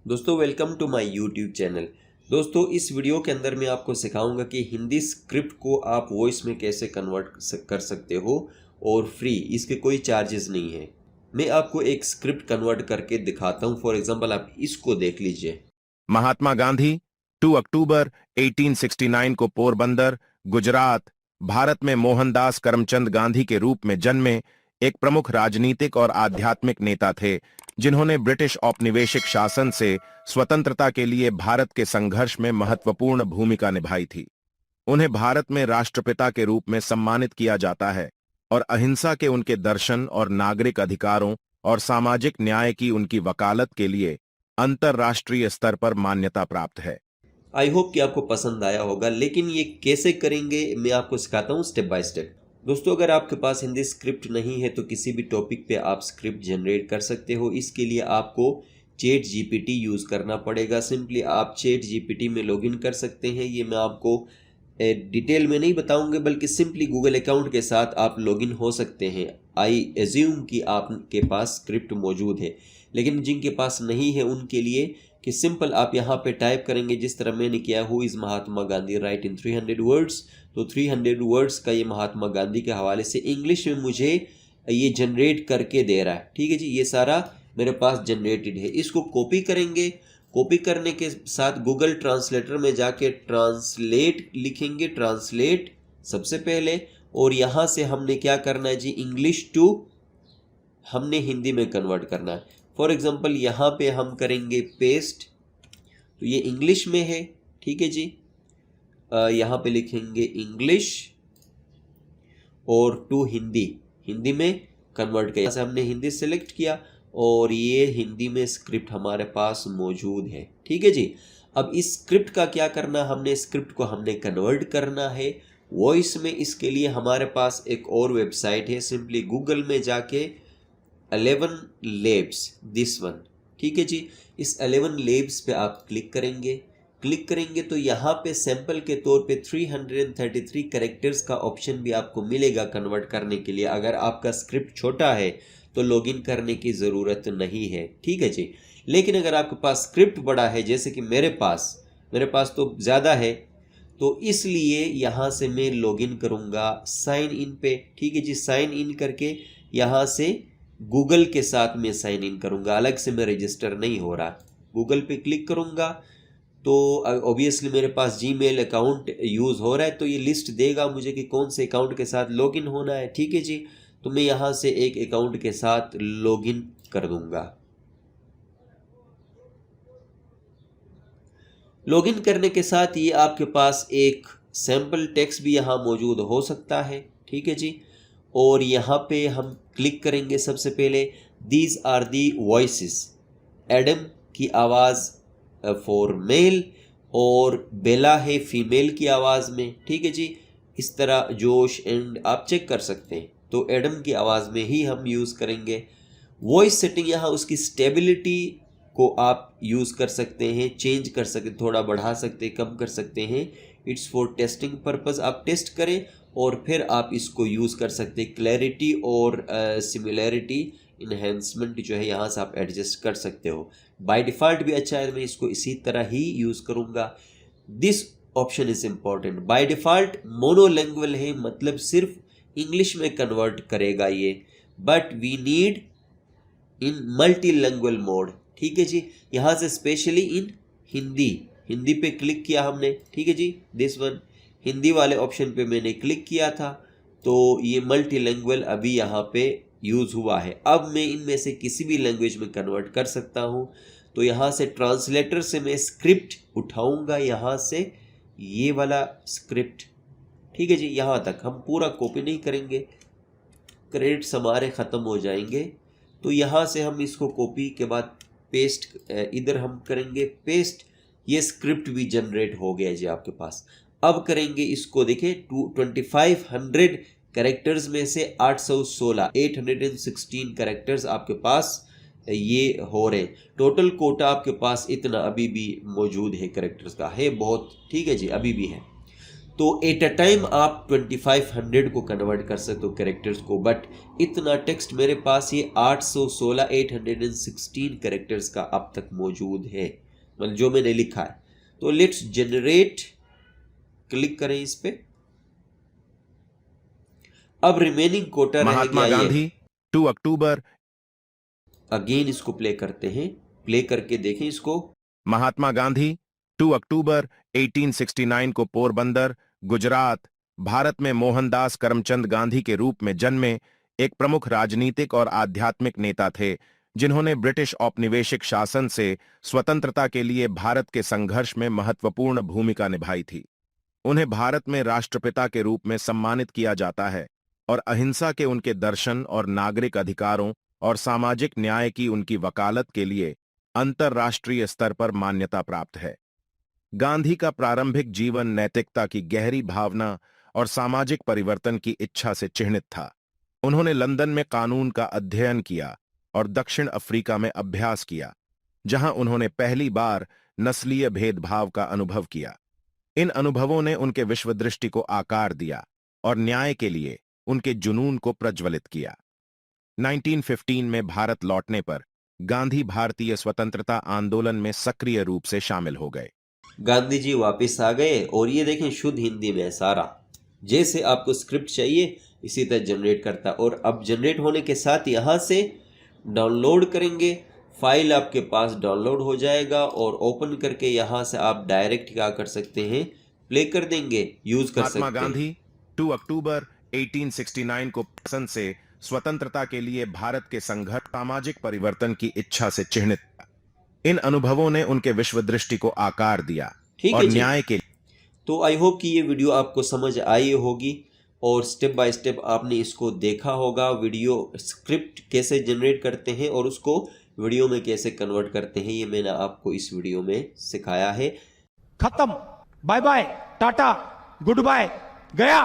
दोस्तों welcome to my YouTube channel. दोस्तों इस वीडियो के अंदर मैं आपको सिखाऊंगा कि हिंदी स्क्रिप्ट को आप वॉइस में कैसे कन्वर्ट कर सकते हो और फ्री, इसके कोई चार्जेस नहीं है। मैं आपको एक स्क्रिप्ट कन्वर्ट करके दिखाता हूं। फॉर एग्जांपल आप इसको देख लीजिए। महात्मा गांधी 2 अक्टूबर 1869 को पोरबंदर, गुजरात, भारत में मोहनदास करमचंद गांधी के रूप में जन्मे एक प्रमुख राजनीतिक और आध्यात्मिक नेता थे, जिन्होंने ब्रिटिश औपनिवेशिक शासन से स्वतंत्रता के लिए भारत के संघर्ष में महत्वपूर्ण भूमिका निभाई थी। उन्हें भारत में राष्ट्रपिता के रूप में सम्मानित किया जाता है और अहिंसा के उनके दर्शन और नागरिक अधिकारों और सामाजिक न्याय की उनकी वकालत के लिए अंतर्राष्ट्रीय स्तर पर मान्यता प्राप्त है। आई होप कि आपको पसंद आया होगा, लेकिन ये कैसे करेंगे मैं आपको सिखाता हूँ स्टेप बाय स्टेप। दोस्तों अगर आपके पास हिंदी स्क्रिप्ट नहीं है तो किसी भी टॉपिक पे आप स्क्रिप्ट जनरेट कर सकते हो। इसके लिए आपको चैट जीपीटी यूज़ करना पड़ेगा। सिंपली आप चैट जीपीटी में लॉगिन कर सकते हैं। ये मैं आपको डिटेल में नहीं बताऊंगा, बल्कि सिंपली गूगल अकाउंट के साथ आप लॉगिन हो सकते हैं। आई एज्यूम कि आपके पास स्क्रिप्ट मौजूद है, लेकिन जिनके पास नहीं है उनके लिए कि सिंपल आप यहाँ पे टाइप करेंगे जिस तरह मैंने किया, who is Mahatma Gandhi, right in 300 words. तो 300 वर्ड्स का ये महात्मा गांधी के हवाले से इंग्लिश में मुझे ये जनरेट करके दे रहा है। ठीक है जी, ये सारा मेरे पास जनरेटेड है। इसको कॉपी करेंगे। कॉपी करने के साथ गूगल ट्रांसलेटर में जाके ट्रांसलेट लिखेंगे, ट्रांसलेट सबसे पहले, और यहाँ से हमने क्या करना है जी, इंग्लिश टू हमने हिंदी में कन्वर्ट करना है। फॉर एग्जांपल यहाँ पे हम करेंगे पेस्ट, तो ये इंग्लिश में है। ठीक है जी, यहाँ पे लिखेंगे इंग्लिश और टू हिंदी, हिंदी में कन्वर्ट किया। से हमने हिंदी सेलेक्ट किया और ये हिंदी में स्क्रिप्ट हमारे पास मौजूद है। ठीक है जी, अब इस स्क्रिप्ट का क्या करना, हमने स्क्रिप्ट को हमने कन्वर्ट करना है वॉइस में। इसके लिए हमारे पास एक और वेबसाइट है, सिंपली गूगल में जाके 11 Labs, दिस वन। ठीक है जी, इस 11 Labs पे आप क्लिक करेंगे तो यहाँ पे सैंपल के तौर पे 333 कैरेक्टर्स का ऑप्शन भी आपको मिलेगा कन्वर्ट करने के लिए। अगर आपका स्क्रिप्ट छोटा है तो लॉगिन करने की ज़रूरत नहीं है। ठीक है जी, लेकिन अगर आपके पास स्क्रिप्ट बड़ा है, जैसे कि मेरे पास तो ज़्यादा है, तो इसलिए यहाँ से मैं लॉगिन करूँगा साइन इन पे। ठीक है जी, साइन इन करके यहाँ से गूगल के साथ मैं साइन इन करूँगा, अलग से मैं रजिस्टर नहीं हो रहा। गूगल पे क्लिक करूँगा तो ऑब्वियसली मेरे पास जीमेल अकाउंट यूज़ हो रहा है, तो ये लिस्ट देगा मुझे कि कौन से अकाउंट के साथ लॉगिन होना है। ठीक है जी, तो मैं यहाँ से एक अकाउंट के साथ लॉगिन कर दूँगा। लॉगिन करने के साथ ये आपके पास एक सैम्पल टेक्स्ट भी यहाँ मौजूद हो सकता है। ठीक है जी, और यहाँ पे हम क्लिक करेंगे। सबसे पहले these are the voices, Adam की आवाज़ फॉर मेल और बेला है फीमेल की आवाज़ में। ठीक है जी, इस तरह जोश एंड आप चेक कर सकते हैं, तो एडम की आवाज़ में ही हम यूज़ करेंगे। वॉइस सेटिंग यहाँ उसकी स्टेबिलिटी को आप यूज़ कर सकते हैं, चेंज कर सकते, थोड़ा बढ़ा सकते हैं, कम कर सकते हैं। इट्स फॉर टेस्टिंग पर्पज़, आप टेस्ट करें और फिर आप इसको यूज़ कर सकते हैं। क्लैरिटी और सिमिलैरिटी इन्हेंसमेंट जो है यहाँ से आप एडजस्ट कर सकते हो। बाय डिफ़ॉल्ट भी अच्छा है, मैं इसको इसी तरह ही यूज़ करूँगा। This option is important. By default monolanguage है, मतलब सिर्फ इंग्लिश में कन्वर्ट करेगा ये, but we need in multilanguage mode. ठीक है जी, यहाँ से स्पेशली इन हिंदी पे क्लिक किया हमने। ठीक है जी, दिस वन हिंदी वाले ऑप्शन पे मैंने क्लिक किया था, तो ये मल्टीलैंग्वेज अभी यहाँ पे यूज़ हुआ है। अब मैं इनमें से किसी भी लैंग्वेज में कन्वर्ट कर सकता हूँ। तो यहाँ से ट्रांसलेटर से मैं स्क्रिप्ट उठाऊँगा, यहाँ से ये वाला स्क्रिप्ट। ठीक है जी, यहाँ तक हम पूरा कॉपी नहीं करेंगे, क्रेडिट्स हमारे ख़त्म हो जाएंगे। तो यहाँ से हम इसको कॉपी के बाद पेस्ट इधर हम करेंगे पेस्ट। ये स्क्रिप्ट भी जनरेट हो गया जी आपके पास। अब करेंगे इसको, देखिए 2500 कैरेक्टर्स में से 816 कैरेक्टर्स आपके पास ये हो रहे। टोटल कोटा आपके पास इतना अभी भी मौजूद है, कैरेक्टर्स का है बहुत। ठीक है जी, अभी भी है। तो एट अ टाइम आप 2500 को कन्वर्ट कर सकते हो कैरेक्टर्स को, बट इतना टेक्स्ट मेरे पास ये 816 कैरेक्टर्स का अब तक मौजूद है, मतलब जो मैंने लिखा है। तो लेट्स जनरेट, क्लिक करें इस पे। अब रिमेनिंग कोटा रह महात्मा गया गांधी 2 अक्टूबर। अगेन इसको प्ले करते हैं, प्ले करके देखें इसको। महात्मा गांधी 2 अक्टूबर 1869 को पोरबंदर, गुजरात, भारत में मोहनदास करमचंद गांधी के रूप में जन्मे एक प्रमुख राजनीतिक और आध्यात्मिक नेता थे, जिन्होंने ब्रिटिश औपनिवेशिक शासन से स्वतंत्रता के लिए भारत के संघर्ष में महत्वपूर्ण भूमिका निभाई थी। उन्हें भारत में राष्ट्रपिता के रूप में सम्मानित किया जाता है और अहिंसा के उनके दर्शन और नागरिक अधिकारों और सामाजिक न्याय की उनकी वकालत के लिए अंतर्राष्ट्रीय स्तर पर मान्यता प्राप्त है। गांधी का प्रारंभिक जीवन नैतिकता की गहरी भावना और सामाजिक परिवर्तन की इच्छा से चिह्नित था। उन्होंने लंदन में कानून का अध्ययन किया और दक्षिण अफ्रीका में अभ्यास किया, जहां उन्होंने पहली बार नस्लीय भेदभाव का अनुभव किया। इन अनुभवों ने उनके विश्वदृष्टि को आकार दिया और न्याय के लिए उनके जुनून को प्रज्वलित किया। 1915 में भारत लौटने पर गांधी भारतीय स्वतंत्रता आंदोलन में सक्रिय रूप से शामिल हो गए। गांधी जी वापस आ गए और ये देखें शुद्ध हिंदी में सारा, जैसे आपको स्क्रिप्ट चाहिए इसी तरह जनरेट करता। और अब जनरेट होने के साथ यहाँ से डाउनलोड करेंगे, फाइल आपके पास डाउनलोड हो जाएगा और ओपन करके यहाँ से आप डायरेक्ट क्या कर सकते हैं, प्ले कर देंगे, यूज कर सकते हैं। महात्मा गांधी 2 अक्टूबर 1869 को पसंद से स्वतंत्रता के लिए भारत के संघर्ष, सामाजिक परिवर्तन की इच्छा से चिह्नित था। इन अनुभवों ने उनके विश्वदृष्टि को आकार दिया ठीक और है जी। न्याय के। तो आई होप कि ये वीडियो आपको समझ आई होगी और स्टेप बाय स्टेप आपने इसको देखा होगा, वीडियो स्क्रिप्ट कैसे जनरेट करते हैं और उसको वीडियो में कैसे कन्वर्ट करते हैं, ये मैंने आपको इस वीडियो में सिखाया है। खत्म, bye bye, tata, goodbye, गया।